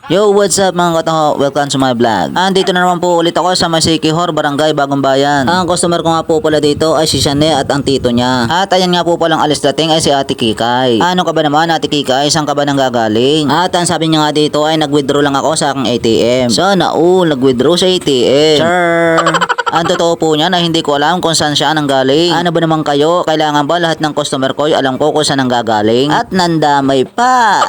Yo, what's up mga katoho? Welcome to my vlog. Andito na naman po ulit ako sa Masikihor, Barangay Bagong Bayan. Ang customer ko nga po pala dito ay si Shane at ang tito niya. At ayan nga po palang alis dating ay si Ate Kikay. Ano ka ba naman Ate Kikay? Saan ka ba nang gagaling? At ang sabi niya nga dito ay nag-withdraw lang ako sa aking ATM. Sana all nag-withdraw sa ATM. Sure. Ang totoo po niya na hindi ko alam kung saan siya nanggaling. Ano ba naman kayo? Kailangan ba lahat ng customer ko ay alam ko kung saan nanggaling? At nandamay pa.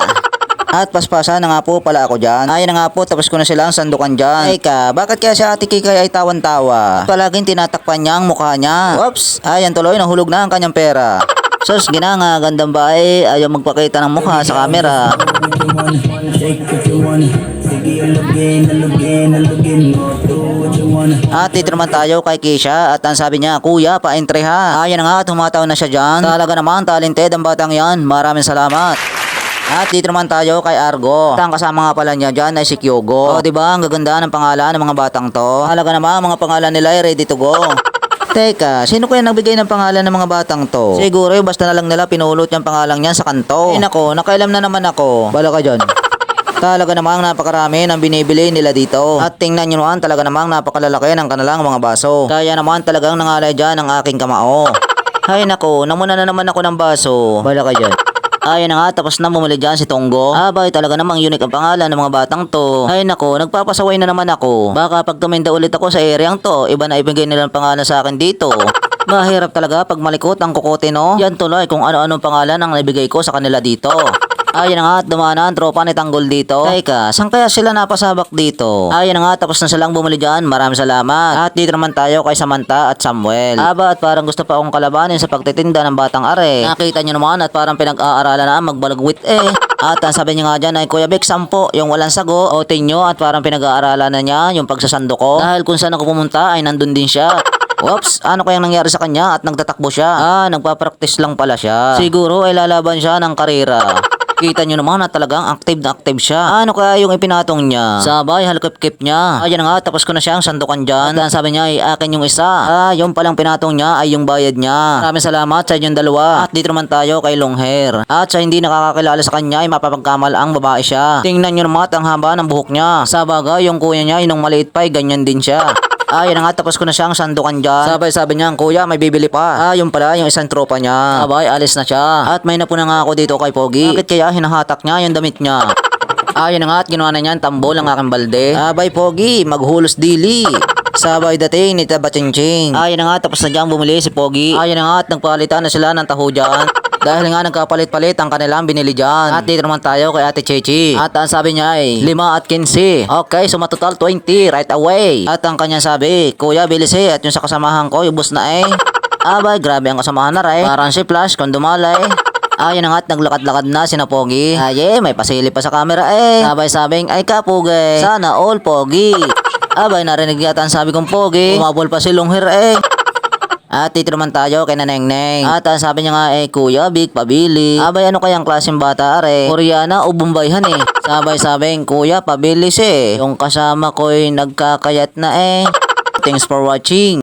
At paspasa na nga po pala ako dyan. Ayun na nga po, tapos ko na silang sandukan dyan. Eka, bakit kaya si Ate Kikay ay tawan-tawa? Palaging tinatakpan niya ang mukha niya. Oops, ayan tuloy, nahulog na ang kanyang pera. Sus, ginanga, gandang bae, ayaw magpakita ng mukha sa camera. At dito naman tayo kay Keisha at ang sabi niya, Kuya, pa-entry ha. Ayan na nga, tumataw na siya dyan. Talaga naman, talented ang batang yan. Maraming salamat. At dito naman tayo kay Argo. At ang kasama nga pala niya dyan ay si Kyogo. O diba, ang gaganda ng pangalan ng mga batang to. Halaga naman, mga pangalan nila ay ready to go. Teka, sino kaya nagbigay ng pangalan ng mga batang to? Siguro basta na lang nila pinulot yung pangalan niyan sa kanto. Ay nako, nakailam na naman ako. Bala ka dyan. Talaga namang napakarami ng binibili nila dito. At tingnan nyo naman, talaga namang napakalalaki ng kanilang mga baso. Kaya naman talagang nangalay dyan ang aking kamao. Ay nako, namuna na naman ako ng baso. Bala ka dyan. Ayun na nga, tapos na bumili dyan si Tonggo. Abay, talaga namang unique ang pangalan ng mga batang to. Ay nako, nagpapasaway na naman ako. Baka pag tuminda ulit ako sa areang to, iba na ibigay nilang pangalan sa akin dito. Mahirap talaga pag malikot ang kukote no. Yan tuloy kung ano-anong pangalan ang naibigay ko sa kanila dito. Ayun na nga at dumaan na ang tropa ni Tanggol dito. Teka, saan kaya sila napasabak dito? Ayun na nga, tapos na silang bumili dyan. Maraming salamat. At dito naman tayo kay Samantha at Samuel. Aba, at parang gusto pa akong kalabanin sa pagtitinda ng batang are. Nakita nyo naman at parang pinag-aaralan na magbalagwit eh. At ang sabi niya nga dyan ay, Kuya Vic, 10 yung walang sago. O tinyo at parang pinag-aaralan na niya yung pagsasando ko. Dahil kung saan ako pumunta ay nandun din siya. Oops, ano kayang nangyari sa kanya at nagtatakbo siya? Nagpa-practice lang pala siya. Siguro ay lalaban siya ng karera. Kita nyo naman na talagang active na active siya. Ano kaya yung ipinatong niya? Sabay, halkip-kip niya. Ayan nga, tapos ko na siyang sandukan dyan. At sabi niya ay akin yung isa. Yung palang pinatong niya ay yung bayad niya. Maraming salamat sa inyong dalawa. At dito naman tayo kay long hair. At sa hindi nakakakilala sa kanya ay mapapagkamalaang babae siya. Tingnan nyo naman ang haba ng buhok niya. Sa bagay, yung kuya niya yung maliit pa ay ganyan din siya. Ayan nga, tapos ko na siyang sandukan dyan. Sabay sabi niya, Kuya, may bibili pa. Yung pala, yung isang tropa niya. Sabay, alis na siya. At may napuna nga ako dito kay Pogi. Bakit kaya hinahatak niya yung damit niya? Ayan nga, at ginawa na niyan tambol ang aking balde. Sabay, Pogi, maghulos dili. Sabay dating ni Tabatingching. Ayan nga, tapos na dyan bumili si Pogi. Ayan nga, at nagpalitan na sila ng taho dyan. Dahil nga nagkapalit-palit ang kanilang binili dyan. At dito naman tayo kay Ate Chechi. At ang sabi niya ay 5 at 15. Okay, so matotal 20 right away. At ang kanya sabi, Kuya, bilis eh. At yung sa kasamahan ko, ubos na eh. Abay, grabe ang kasamahan na rin. Parang si Flash kung dumalay. Ayun na nga at naglakad-lakad na si na Pogi. May pasili pa sa camera eh. Abay sabing, ay ka Pogi. Sana all Pogi. Abay, narinig yata ang sabi kong Pogi. Umabol pa si Longhir eh. At dito naman tayo kay Nanengneng. At sabi niya nga Kuya Vic, pabili. Abay, ano kayang klaseng bata are? Koreana o Bombayhan eh. Sabing, Kuya, pabilis eh. Yung kasama ko'y nagkakayat na eh. Thanks for watching.